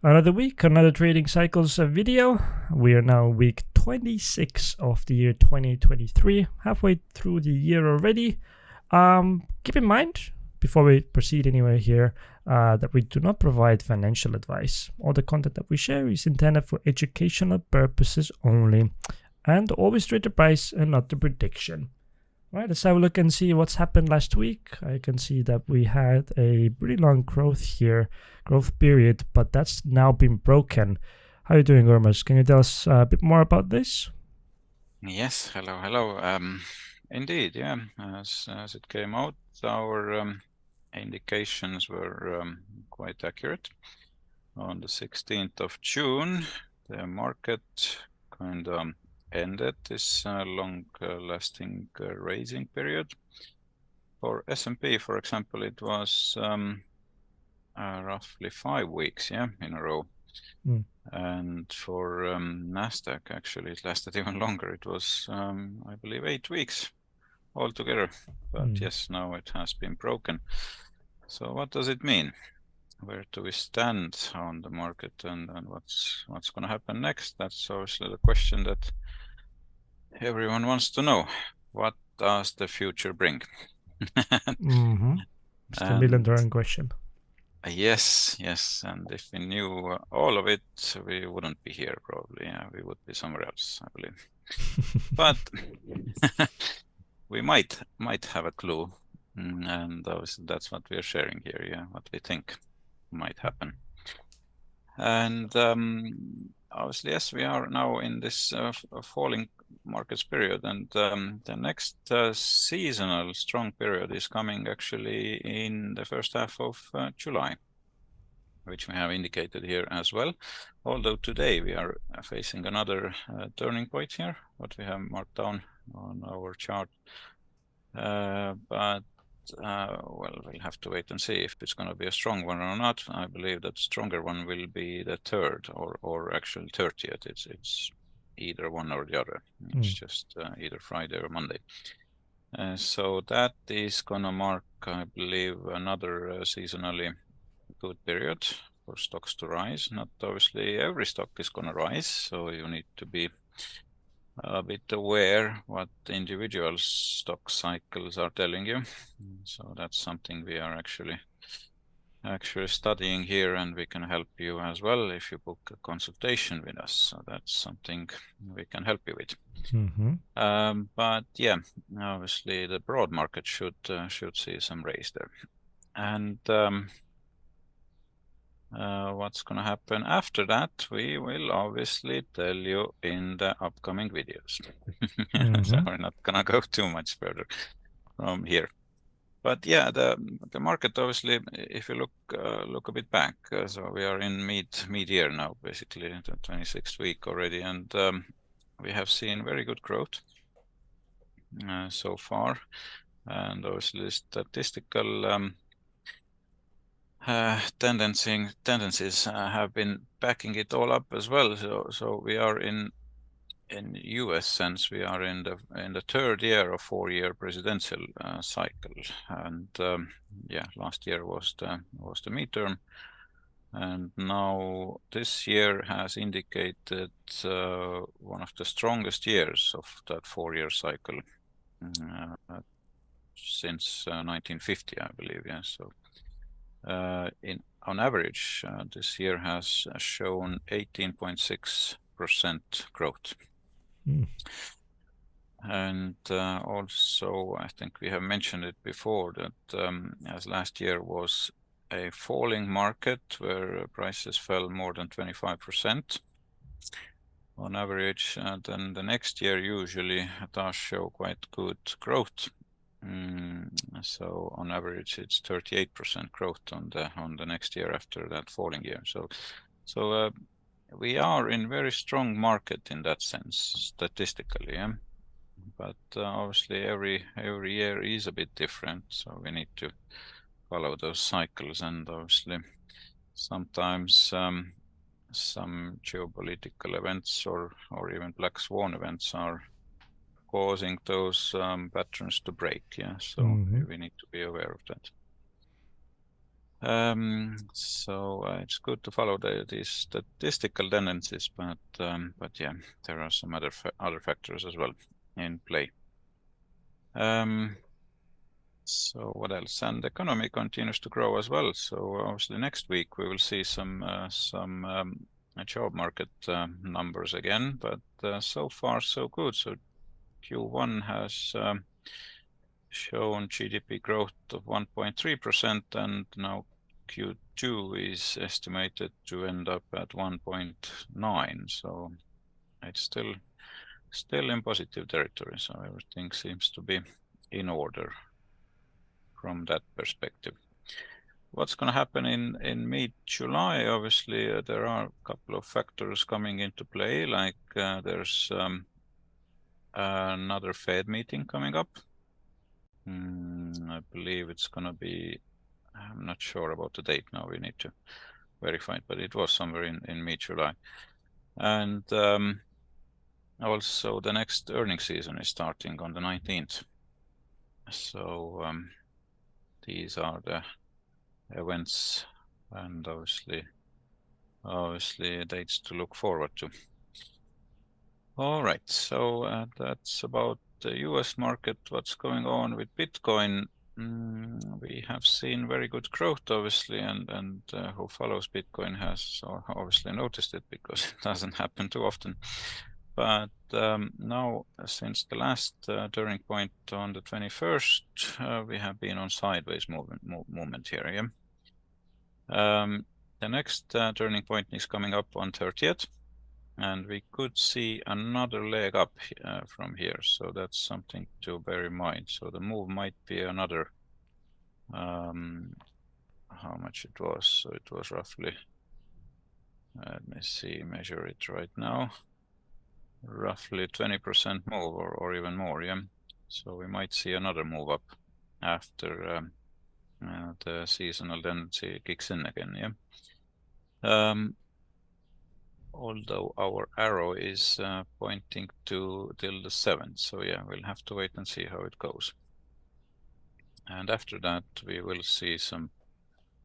Another week, another trading cycles video. We are now week 26 of the year 2023, halfway through the year already. Keep in mind, before we proceed anywhere here, that we do not provide financial advice. All the content that we share is intended for educational purposes only, and always trade the price and not the prediction. All right, let's have a look and see what's happened last week. I can see that we had a pretty long growth period, but that's now been broken. How are you doing, Urmas? Can you tell us a bit more about this? Yes, hello. Indeed, yeah. As it came out, our indications were quite accurate. On the 16th of June, the market kind of ended this long-lasting raising period. For S&P, for example, it was roughly 5 weeks, in a row. And for Nasdaq, actually, it lasted even longer. It was, I believe, 8 weeks altogether. But yes, now it has been broken. So what does it mean? Where do we stand on the market, and what's going to happen next? That's obviously the question that everyone wants to know. What does the future bring? It's the million-dollar question. Yes. And if we knew all of it, we wouldn't be here probably. We would be somewhere else, I believe. But we might have a clue, and obviously that's what we are sharing here. What we think might happen. And obviously, yes, we are now in this falling markets period, and the next seasonal strong period is coming actually in the first half of July, which we have indicated here as well. Although today we are facing another turning point here, what we have marked down on our chart. But well, we'll have to wait and see if it's going to be a strong one or not. I believe that stronger one will be the 3rd or actually 30th. It's either one or the other. It's just either Friday or Monday. So that is going to mark, I believe, another seasonally good period for stocks to rise. Not obviously every stock is going to rise, so you need to be a bit aware what individual stock cycles are telling you. So that's something we are actually studying here, and we can help you as well if you book a consultation with us. So that's something we can help you with. But yeah, obviously the broad market should see some raise there. And what's going to happen after that, we will obviously tell you in the upcoming videos. So we're not going to go too much further from here. But yeah, the market, obviously, if you look a bit back, so we are in mid-year now, basically, the 26th week already, and we have seen very good growth so far. And obviously statistical tendencies have been backing it all up as well. So we are in US sense, we are in the 3rd year of 4-year presidential cycle, and yeah, last year was the midterm, and now this year has indicated one of the strongest years of that 4-year cycle since 1950, I believe. Yeah, so. On average, this year has shown 18.6% growth. And also, I think we have mentioned it before that as last year was a falling market where prices fell more than 25% on average, then the next year usually does show quite good growth. So on average, it's 38% growth on the next year after that falling year. So we are in very strong market in that sense, statistically. Yeah? But obviously, every year is a bit different, so we need to follow those cycles. And obviously, sometimes some geopolitical events or even black swan events are causing those patterns to break. Yeah, so we need to be aware of that. So it's good to follow these statistical tendencies, but yeah, there are some other factors as well in play. So what else? And the economy continues to grow as well. So obviously next week we will see some job market numbers again, but so far so good. So Q1 has shown GDP growth of 1.3%, and now Q2 is estimated to end up at 1.9. So it's still in positive territory. So everything seems to be in order from that perspective. What's going to happen in mid-July? Obviously, there are a couple of factors coming into play, like there's another Fed meeting coming up. I believe it's going to be, I'm not sure about the date now, we need to verify it, but it was somewhere in mid-July. And also the next earnings season is starting on the 19th. So these are the events and obviously dates to look forward to. All right, so that's about the US market. What's going on with Bitcoin? We have seen very good growth, obviously, and who follows Bitcoin has obviously noticed it, because it doesn't happen too often. But now, since the last turning point on the 21st, we have been on sideways movement here. Yeah? The next turning point is coming up on 30th, and we could see another leg up from here. So that's something to bear in mind. So the move might be another, how much it was. So it was roughly, let me see, measure it right now. Roughly 20% move or even more. Yeah. So we might see another move up after the seasonal tendency kicks in again. Yeah. Although our arrow is pointing till the 7th. So yeah, we'll have to wait and see how it goes. And after that, we will see some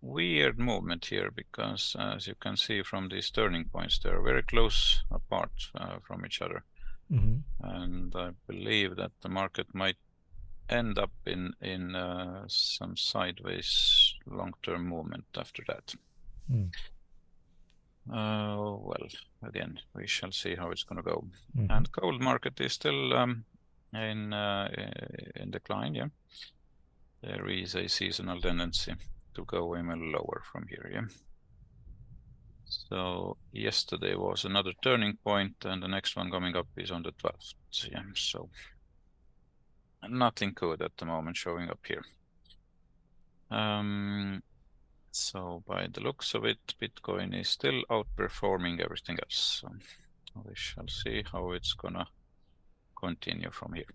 weird movement here, because as you can see from these turning points, they're very close apart from each other. And I believe that the market might end up in some sideways long-term movement after that. Well, again, we shall see how it's going to go. And gold market is still in decline. Yeah, there is a seasonal tendency to go even lower from here. Yeah. So yesterday was another turning point, and the next one coming up is on the 12th. Yeah. So nothing good at the moment showing up here. So by the looks of it, Bitcoin is still outperforming everything else. So we shall see how it's gonna continue from here.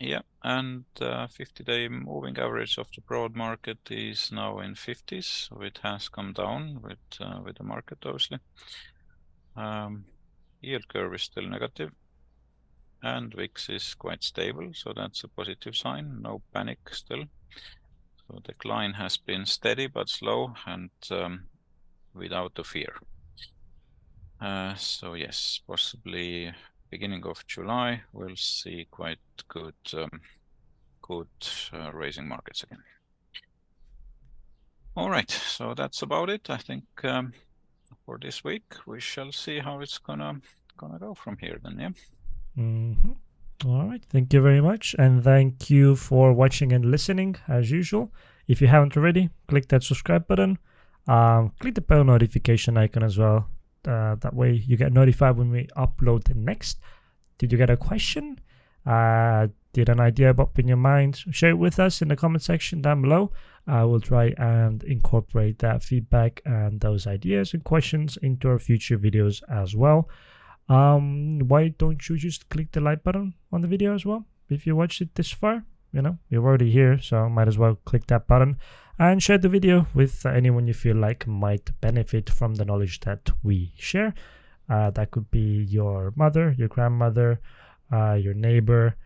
Yeah, and 50-day moving average of the broad market is now in 50s, so it has come down with the market, obviously. Yield curve is still negative, and VIX is quite stable, so that's a positive sign. No panic still. So decline has been steady but slow, and without the fear. So yes, possibly beginning of July, we'll see quite good raising markets again. All right, so that's about it. I think for this week, we shall see how it's gonna go from here then. Yeah. All right, thank you very much, and thank you for watching and listening as usual. If you haven't already, click that subscribe button. Click the bell notification icon as well. That way you get notified when we upload the next. Did you get a question? Did an idea pop in your mind? Share it with us in the comment section down below. I will try and incorporate that feedback and those ideas and questions into our future videos as well. Why don't you just click the like button on the video as well? If you watched it this far, you're already here, so might as well click that button and share the video with anyone you feel like might benefit from the knowledge that we share. That could be your mother, your grandmother, your neighbor,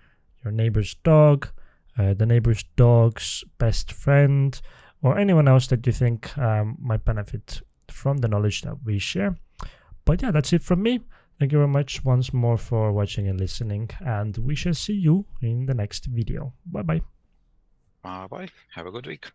your neighbor's dog, the neighbor's dog's best friend, or anyone else that you think might benefit from the knowledge that we share. But yeah, that's it from me. Thank you very much once more for watching and listening, and we shall see you in the next video. Bye bye. Bye bye. Have a good week.